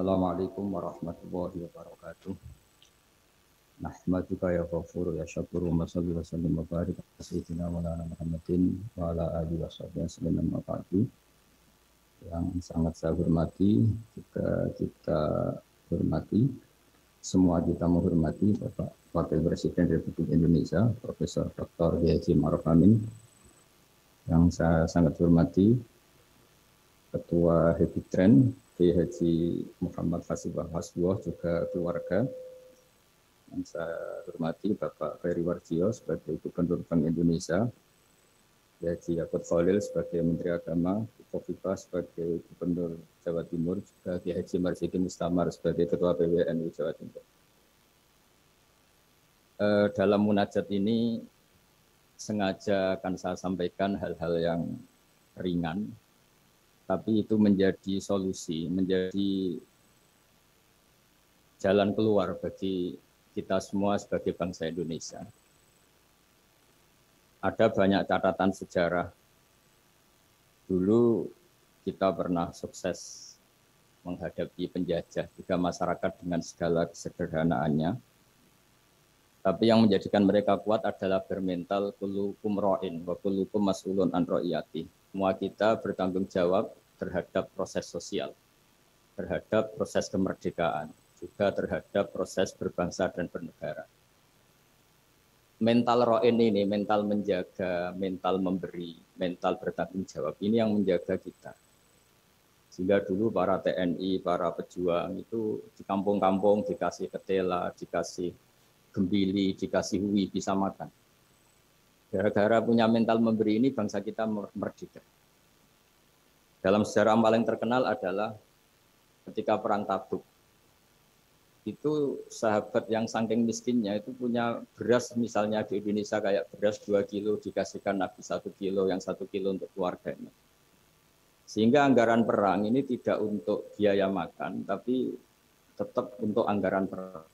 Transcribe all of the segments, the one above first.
Assalamualaikum warahmatullahi wabarakatuh. Nahmaduka ya ghafuru ya syakuru wa salli wa sallim wa barik ala sayyidina Maulana Muhammadin wa ala alihi washabihi wasallam wa ba'du. Yang sangat saya hormati, juga kita hormati, semua kita menghormati Bapak Wakil Presiden Republik Indonesia, Profesor Dr. Haji Ma'ruf Amin. Yang saya sangat hormati Ketua Habitren Haji Muhammad Fasibah Hasbuah, juga keluarga. Yang saya hormati Bapak Ferry Warjio sebagai Gubernur Bank Indonesia, Haji Yaakob Khalil sebagai Menteri Agama, Kofifa sebagai Gubernur Jawa Timur, juga Haji Marsudi Mustamar sebagai Ketua PWNU Jawa Timur. Dalam munajat ini sengaja akan saya sampaikan hal-hal yang ringan, tapi itu menjadi solusi, menjadi jalan keluar bagi kita semua sebagai bangsa Indonesia. Ada banyak catatan sejarah. Dulu kita pernah sukses menghadapi penjajah, juga masyarakat dengan segala kesederhanaannya. Tapi yang menjadikan mereka kuat adalah bermental kullukum ra'in wa kullukum mas'ulun an ra'iyati. Semua kita bertanggung jawab terhadap proses sosial, terhadap proses kemerdekaan, juga terhadap proses berbangsa dan bernegara. Mental ra'in ini, mental menjaga, mental memberi, mental bertanggung jawab, ini yang menjaga kita. Sehingga dulu para TNI, para pejuang itu di kampung-kampung dikasih ketela, dikasih gembili, dikasih hui, bisa makan. Gara-gara punya mental memberi ini, bangsa kita merdeka. Dalam sejarah paling terkenal adalah ketika Perang Tabuk. Itu sahabat yang saking miskinnya itu punya beras, misalnya di Indonesia kayak beras 2 kilo dikasihkan Nabi 1 kilo, yang 1 kilo untuk keluarganya. Sehingga anggaran perang ini tidak untuk biaya makan, tapi tetap untuk anggaran perang.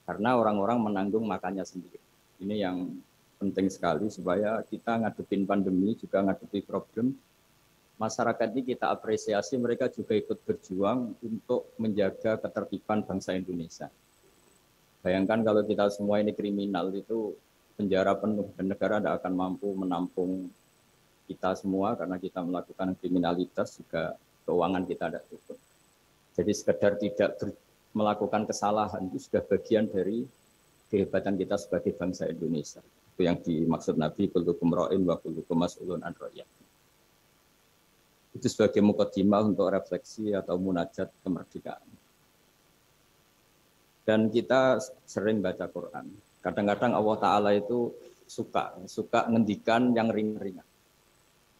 Karena orang-orang menanggung makannya sendiri. Ini yang penting sekali supaya kita ngadepin pandemi, juga ngadepi problem. Masyarakat ini kita apresiasi, mereka juga ikut berjuang untuk menjaga ketertiban bangsa Indonesia. Bayangkan kalau kita semua ini kriminal, itu penjara penuh dan negara tidak akan mampu menampung kita semua karena kita melakukan kriminalitas, juga keuangan kita tidak cukup. Jadi sekedar tidak melakukan kesalahan itu sudah bagian dari kehebatan kita sebagai bangsa Indonesia. Itu yang dimaksud Nabi, kullukum ra'in wa kullukum mas'ulun an ra'iyati. Itu sebagai mukadimah untuk refleksi atau munajat kemerdekaan. Dan kita sering baca Quran. Kadang-kadang Allah Ta'ala itu suka ngendikan yang ringan-ringan.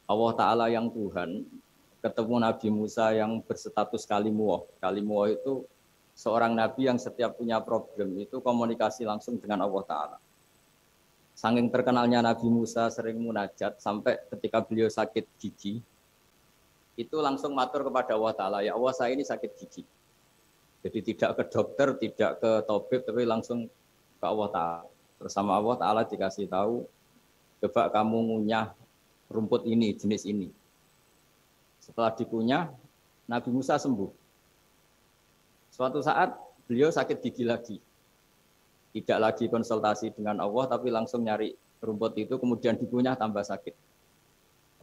Allah Ta'ala yang Tuhan ketemu Nabi Musa yang berstatus kalimuwah. Kalimuwah itu seorang nabi yang setiap punya problem itu komunikasi langsung dengan Allah Ta'ala. Saking terkenalnya Nabi Musa sering munajat sampai ketika beliau sakit gigi, itu langsung matur kepada Allah Ta'ala, ya Allah saya ini sakit gigi. Jadi tidak ke dokter, tidak ke tabib, tapi langsung ke Allah Ta'ala. Bersama Allah Ta'ala dikasih tahu, coba kamu ngunyah rumput ini, jenis ini. Setelah dikunyah, Nabi Musa sembuh. Suatu saat beliau sakit gigi lagi. Tidak lagi konsultasi dengan Allah, tapi langsung nyari rumput itu, kemudian dikunyah tambah sakit.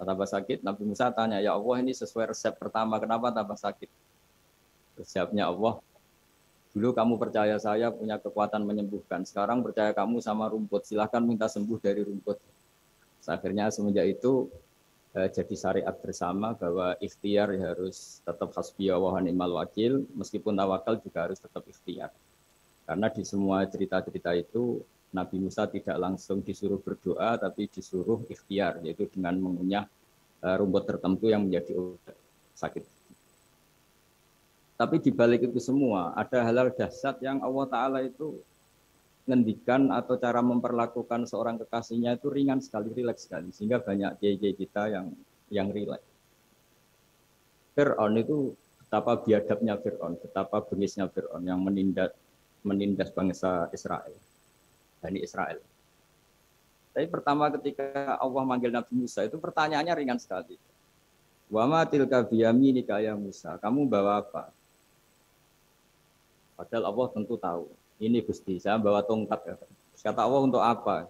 Tambah sakit, Nabi Musa tanya, ya Allah ini sesuai resep pertama, kenapa tambah sakit? Resepnya Allah, dulu kamu percaya saya punya kekuatan menyembuhkan, sekarang percaya kamu sama rumput, silahkan minta sembuh dari rumput. Akhirnya semenjak itu jadi syariat bersama bahwa ikhtiar harus tetap hasbiyallah wa ni'mal wakil, meskipun tawakal juga harus tetap ikhtiar. Karena di semua cerita-cerita itu Nabi Musa tidak langsung disuruh berdoa, tapi disuruh ikhtiar, yaitu dengan mengunyah rumput tertentu yang menjadi obat sakit. Tapi di balik itu semua ada hal-hal dahsyat yang Allah Ta'ala itu ngendikan atau cara memperlakukan seorang kekasihnya itu ringan sekali, rileks sekali, sehingga banyak kiai-kiai kita yang rileks. Fir'aun itu betapa biadabnya Fir'aun, betapa bengisnya Fir'aun yang menindas bangsa Israel, Bani Israel. Tapi pertama ketika Allah manggil Nabi Musa itu pertanyaannya ringan sekali. Wa ma tilka biyaminika ya Musa, kamu bawa apa? Padahal Allah tentu tahu. Ini Gusti, saya bawa tongkat. Ya. Kata Allah untuk apa?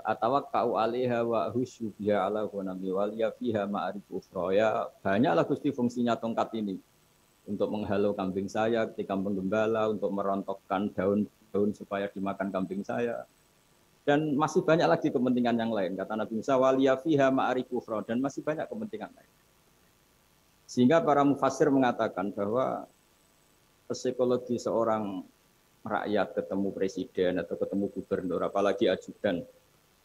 Atawakkau 'alaiha wa husyu biha ala ghanabi wal ya fiha ma'arif ukhra. Ya, banyaklah Gusti fungsinya tongkat ini. Untuk menghalau kambing saya ketika menggembala, untuk merontokkan daun-daun supaya dimakan kambing saya. Dan masih banyak lagi kepentingan yang lain. Kata Nabi Musa, wal ya fiha ma'arif ukhra, dan masih banyak kepentingan lain. Sehingga para mufassir mengatakan bahwa psikologi seorang rakyat ketemu presiden atau ketemu gubernur, apalagi ajudan,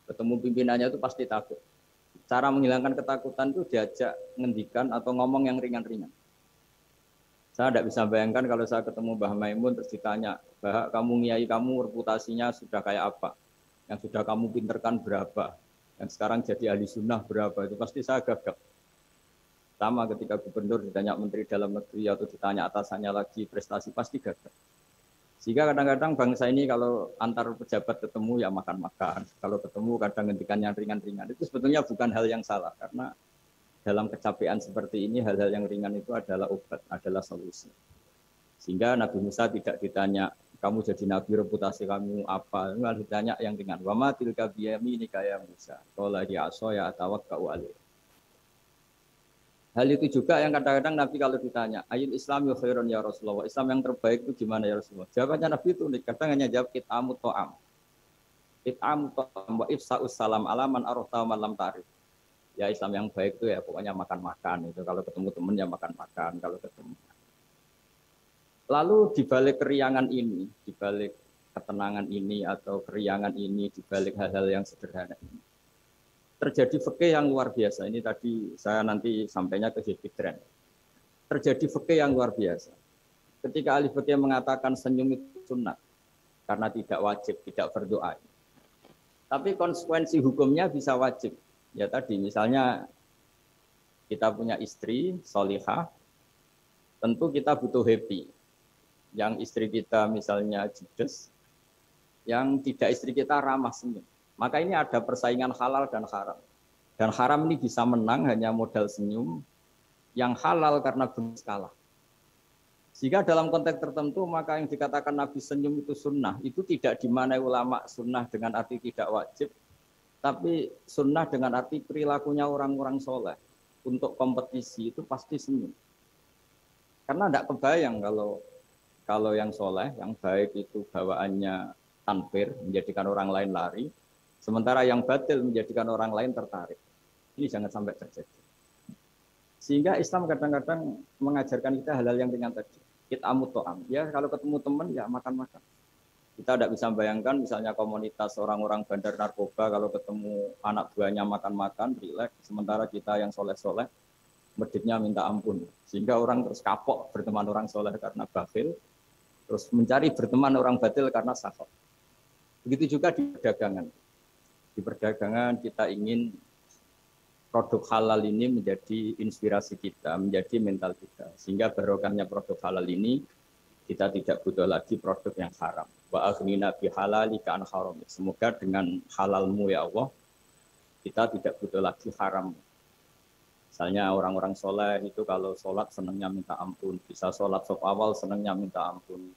ketemu pimpinannya itu pasti takut. Cara menghilangkan ketakutan itu diajak ngendikan atau ngomong yang ringan-ringan. Saya tidak bisa bayangkan kalau saya ketemu Mbah Maimun terus ditanya, Mbah, kamu ngiyai kamu reputasinya sudah kayak apa? Yang sudah kamu pinterkan berapa? Yang sekarang jadi ahli sunnah berapa? Itu pasti saya gagap. Sama ketika gubernur ditanya menteri dalam negeri atau ditanya atasannya lagi prestasi, pasti gagap. Sehingga kadang-kadang bangsa ini kalau antar pejabat ketemu ya makan-makan. Kalau ketemu kadang ngendikan yang ringan-ringan. Itu sebetulnya bukan hal yang salah. Karena dalam kecapean seperti ini hal-hal yang ringan itu adalah obat, adalah solusi. Sehingga Nabi Musa tidak ditanya, kamu jadi nabi reputasi kamu apa? Malah ditanya yang ringan. Wa ma tilka biyaminika ya Musa. Qala ya asaya atawakkau 'alaiha. Hal itu juga yang kadang-kadang Nabi kalau ditanya, ayul Islam khairun ya Rasulullah, Islam yang terbaik itu gimana ya Rasulullah? Jawabannya Nabi itu kadang hanya jawab it'amut ta'am. It'amut ta'am wa ifsa'us salam alaman arafta man lam ta'rif. Ya Islam yang baik itu ya pokoknya makan-makan itu, kalau ketemu teman ya makan-makan kalau ketemu. Lalu di balik keriangan ini, di balik ketenangan ini atau keriangan ini, di balik hal-hal yang sederhana ini, terjadi fikih yang luar biasa. Ini tadi saya nanti sampainya ke Hibidren. Terjadi fikih yang luar biasa. Ketika ahli fikih mengatakan senyum itu sunnah, karena tidak wajib, tidak berdoa. Tapi konsekuensi hukumnya bisa wajib. Ya tadi misalnya kita punya istri solihah, tentu kita butuh happy. Yang istri kita misalnya judes, yang tidak istri kita ramah senyum. Maka ini ada persaingan halal dan haram. Dan haram ini bisa menang hanya modal senyum, yang halal karena berusaha kalah. Sehingga dalam konteks tertentu maka yang dikatakan Nabi senyum itu sunnah, itu tidak dimanai ulama sunnah dengan arti tidak wajib, tapi sunnah dengan arti perilakunya orang-orang soleh. Untuk kompetisi itu pasti senyum. Karena tidak kebayang kalau yang soleh, yang baik itu bawaannya tanfir, menjadikan orang lain lari, sementara yang batil menjadikan orang lain tertarik. Ini jangan sampai terjadi. Sehingga Islam kadang-kadang mengajarkan kita hal-hal yang ringan tadi. It'amut ta'am. Ya kalau ketemu teman ya makan-makan. Kita tidak bisa bayangkan misalnya komunitas orang-orang bandar narkoba kalau ketemu anak buahnya makan-makan, rileks. Sementara kita yang soleh-soleh, meditnya minta ampun. Sehingga orang terus kapok berteman orang soleh karena bakhil. Terus mencari berteman orang batil karena sakhot. Begitu juga di perdagangan. Di perdagangan kita ingin produk halal ini menjadi inspirasi kita, menjadi mental kita. Sehingga barokahnya produk halal ini, kita tidak butuh lagi produk yang haram. Wa aghnina bi halalika an haram. Semoga dengan halalmu ya Allah, kita tidak butuh lagi haram. Misalnya orang-orang soleh itu kalau sholat senangnya minta ampun. Bisa sholat saf awal senangnya minta ampun.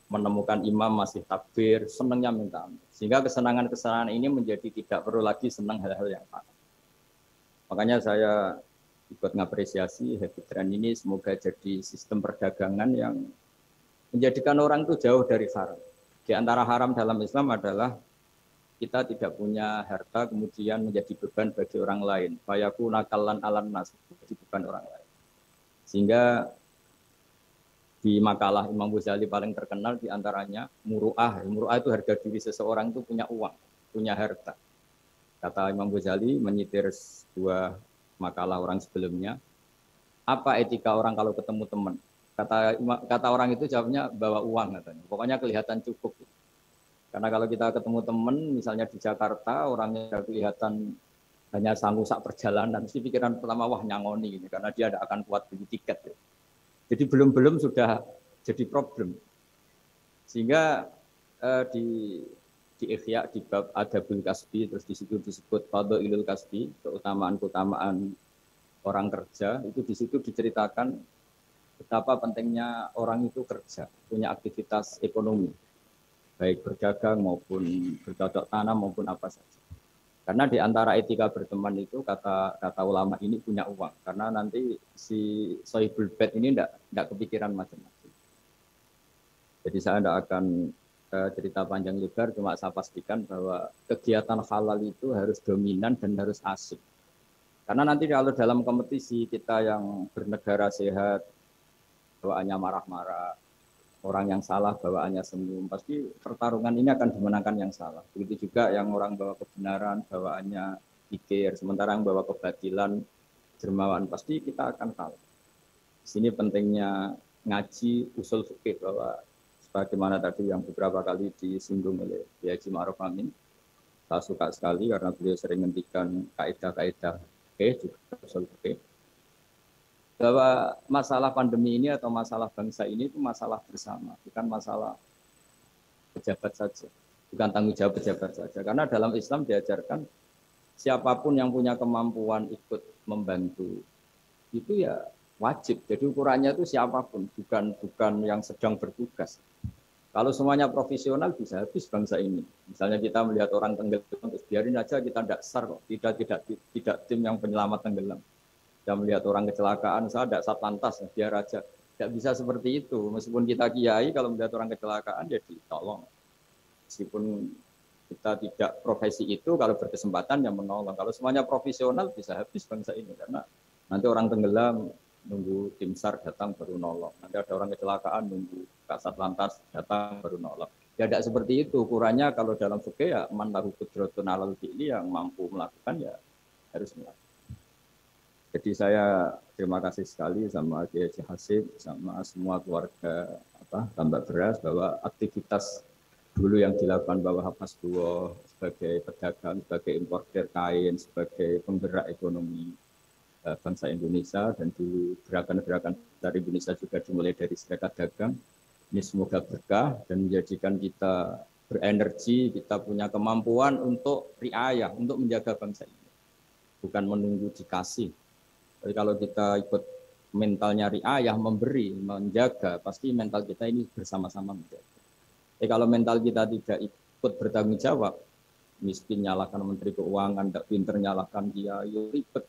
Menemukan imam masih takbir, senangnya minta ampun. Sehingga kesenangan-kesenangan ini menjadi tidak perlu lagi senang hal-hal yang haram. Makanya saya ikut mengapresiasi Hibidren ini semoga jadi sistem perdagangan yang menjadikan orang itu jauh dari haram. Di antara haram dalam Islam adalah kita tidak punya harta kemudian menjadi beban bagi orang lain. Fayaku nakalan alan nas, menjadi beban orang lain. Sehingga di makalah Imam Ghazali paling terkenal diantaranya muru'ah. Muru'ah itu harga diri seseorang itu punya uang, punya harta. Kata Imam Ghazali menyitir dua makalah orang sebelumnya. Apa etika orang kalau ketemu teman? Kata orang itu jawabnya bawa uang katanya. Pokoknya kelihatan cukup. Karena kalau kita ketemu teman, misalnya di Jakarta, orangnya kelihatan hanya sanggup sak perjalanan, mesti pikiran pertama wah nyangoni, gitu, karena dia tidak akan kuat beli tiket. Gitu. Jadi belum sudah jadi problem. Sehingga di Ihya di bab Adabul Kasbi terus di situ disebut Fadhailul Kasbi, keutamaan-keutamaan orang kerja, itu di situ diceritakan betapa pentingnya orang itu kerja, punya aktivitas ekonomi, baik berdagang maupun bercocok tanam maupun apa saja. Karena di antara etika berteman itu kata ulama ini punya uang, karena nanti si sohibul bed ini tidak kepikiran macam-macam. Jadi saya tidak akan cerita panjang lebar, cuma saya pastikan bahwa kegiatan halal itu harus dominan dan harus asik. Karena nanti kalau dalam kompetisi kita yang bernegara sehat, bawaannya marah-marah, orang yang salah bawaannya senyum, pasti pertarungan ini akan dimenangkan yang salah. Begitu juga yang orang bawa kebenaran bawaannya pikir, sementara yang bawa kebatilan dermawan, pasti kita akan kalah. Di sini pentingnya ngaji usul fikih, bahwa sebagaimana tadi yang beberapa kali disinggung oleh Kiai Haji Ma'ruf Amin, saya suka sekali karena beliau sering menghentikan kaidah-kaidah juga usul fikih, bahwa masalah pandemi ini atau masalah bangsa ini itu masalah bersama, bukan masalah pejabat saja, bukan tanggung jawab pejabat saja. Karena dalam Islam diajarkan siapapun yang punya kemampuan ikut membantu itu ya wajib. Jadi ukurannya itu siapapun, bukan yang sedang bertugas. Kalau semuanya profesional bisa habis bangsa ini. Misalnya kita melihat orang tenggelam, terus biarin aja kita tidak SAR, tidak tim yang penyelamat tenggelam. Kita melihat orang kecelakaan, saya tidak satlantas, biar aja. Tidak bisa seperti itu. Meskipun kita kiai, kalau melihat orang kecelakaan, ya ditolong. Meskipun kita tidak profesi itu, kalau berkesempatan yang menolong. Kalau semuanya profesional bisa habis bangsa ini, karena nanti orang tenggelam nunggu tim SAR datang baru nolong. Nanti ada orang kecelakaan nunggu kasat lantas datang baru nolong. Ya tidak seperti itu. Ukurannya kalau dalam fikih ya man lahu qudratun alal fi'li, yang mampu melakukan ya harus melakukan. Jadi saya terima kasih sekali sama Kiai Haji Hasib, sama semua keluarga Tambak Beras, bahwa aktivitas dulu yang dilakukan bahwa Hapas Duo sebagai pedagang, sebagai importer kain, sebagai penggerak ekonomi bangsa Indonesia, dan dulu gerakan-gerakan dari Indonesia juga dimulai dari serikat dagang. Ini semoga berkah dan menjadikan kita berenergi, kita punya kemampuan untuk riayah, untuk menjaga bangsa ini. Bukan menunggu dikasih. Jadi kalau kita ikut mentalnya riayah, memberi, menjaga, pasti mental kita ini bersama-sama menjaga. Tapi kalau mental kita tidak ikut bertanggung jawab, miskin nyalakan Menteri Keuangan, tidak pinter nyalakan dia, ribet.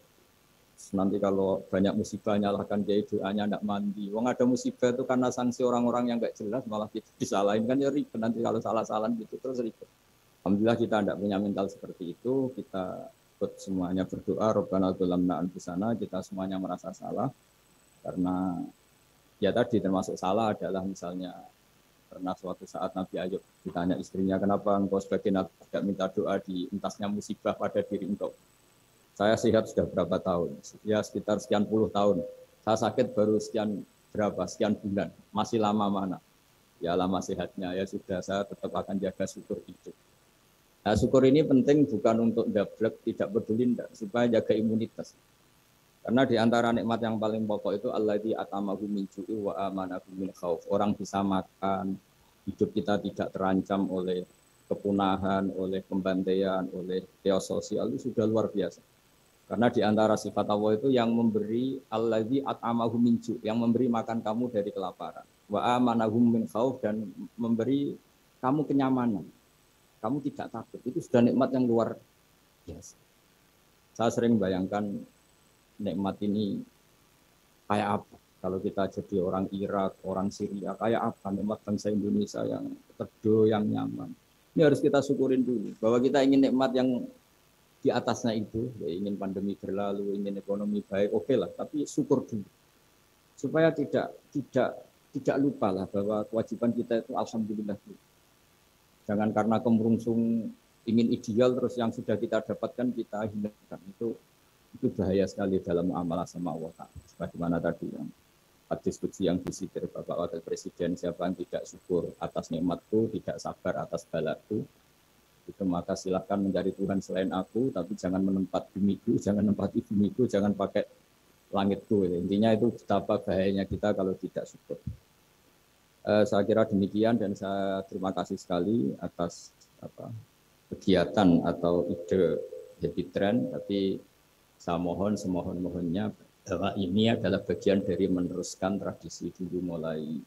Nanti kalau banyak musibah nyalakan dia, doanya tidak mandi. Wong ada musibah itu karena sanksi orang-orang yang nggak jelas, malah kita disalahin, kan ya ribet. Nanti kalau salah-salah gitu terus ribet. Alhamdulillah kita tidak punya mental seperti itu. Kita semuanya berdoa, Rabbana dzalamna anfusana, kita semuanya merasa salah, karena ya tadi termasuk salah adalah misalnya pernah suatu saat Nabi Ayub ditanya istrinya, kenapa engkau sebagai Nabi tidak minta doa di entasnya musibah pada diri engkau? Saya sehat sudah berapa tahun? Ya sekitar sekian puluh tahun. Saya sakit baru sekian bulan. Masih lama mana? Ya lama sehatnya, ya sudah, saya tetap akan jaga syukur itu. Nah, syukur ini penting bukan untuk dablek, tidak peduli, supaya jaga imunitas. Karena di antara nikmat yang paling pokok itu allazi atamahu min ju'i wa amanahu min khauf. Orang bisa makan, hidup kita tidak terancam oleh kepunahan, oleh pembantaian, oleh chaos sosial, itu sudah luar biasa. Karena di antara sifat Allah itu yang memberi allazi atamahu min ju', yang memberi makan kamu dari kelaparan. Wa amanahu min khauf, dan memberi kamu kenyamanan. Kamu tidak takut, itu sudah nikmat yang luar biasa. Saya sering bayangkan nikmat ini kayak apa. Kalau kita jadi orang Irak, orang Syria, kayak apa nikmat bangsa Indonesia yang teduh, yang nyaman. Ini harus kita syukurin dulu, bahwa kita ingin nikmat yang di atasnya itu, ya ingin pandemi berlalu, ingin ekonomi baik, oke lah, tapi syukur dulu. Supaya tidak lupa lah bahwa kewajiban kita itu alhamdulillah dulu. Jangan karena kemerungsung ingin ideal terus yang sudah kita dapatkan kita hindarkan. Itu bahaya sekali dalam muamalah sama Allah Ta'ala. Sebagaimana tadi yang diskusi yang disitir Bapak Wakil Presiden, siapa yang tidak syukur atas nikmatku, tidak sabar atas balaku, itu maka silahkan mencari Tuhan selain aku, tapi jangan menempat bumiku, jangan menempati bumiku, jangan pakai langitku. Intinya itu betapa bahayanya kita kalau tidak syukur. Saya kira demikian, dan saya terima kasih sekali atas kegiatan atau ide happy trend, tapi saya mohon semohon-mohonnya bahwa ini adalah bagian dari meneruskan tradisi dulu, mulai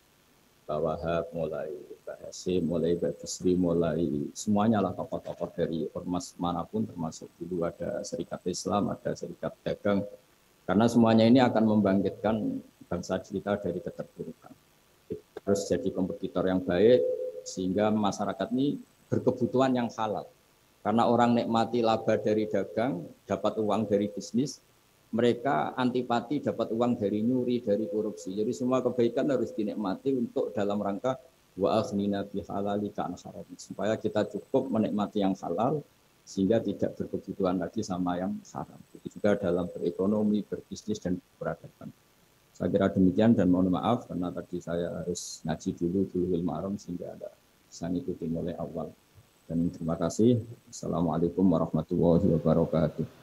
Pak Wahab, mulai Pak Hasim, mulai Pak Bisri, mulai semuanya lah tokoh-tokoh dari ormas manapun, termasuk dulu ada Serikat Islam, ada Serikat Dagang, karena semuanya ini akan membangkitkan bangsa kita dari keterpurukan. Harus jadi kompetitor yang baik, sehingga masyarakat ini berkebutuhan yang halal. Karena orang nikmati laba dari dagang, dapat uang dari bisnis, mereka antipati dapat uang dari nyuri, dari korupsi. Jadi semua kebaikan harus dinikmati untuk dalam rangka wa aghnina bi halalika an haramik, supaya kita cukup menikmati yang halal sehingga tidak berkebutuhan lagi sama yang haram. Itu juga dalam berekonomi, berbisnis dan berperadaban. Saya kira demikian dan mohon maaf karena tadi saya harus ngaji dulu Bulughul Maram sehingga ada bisa ngikuti mulai awal. Dan terima kasih. Assalamualaikum warahmatullahi wabarakatuh.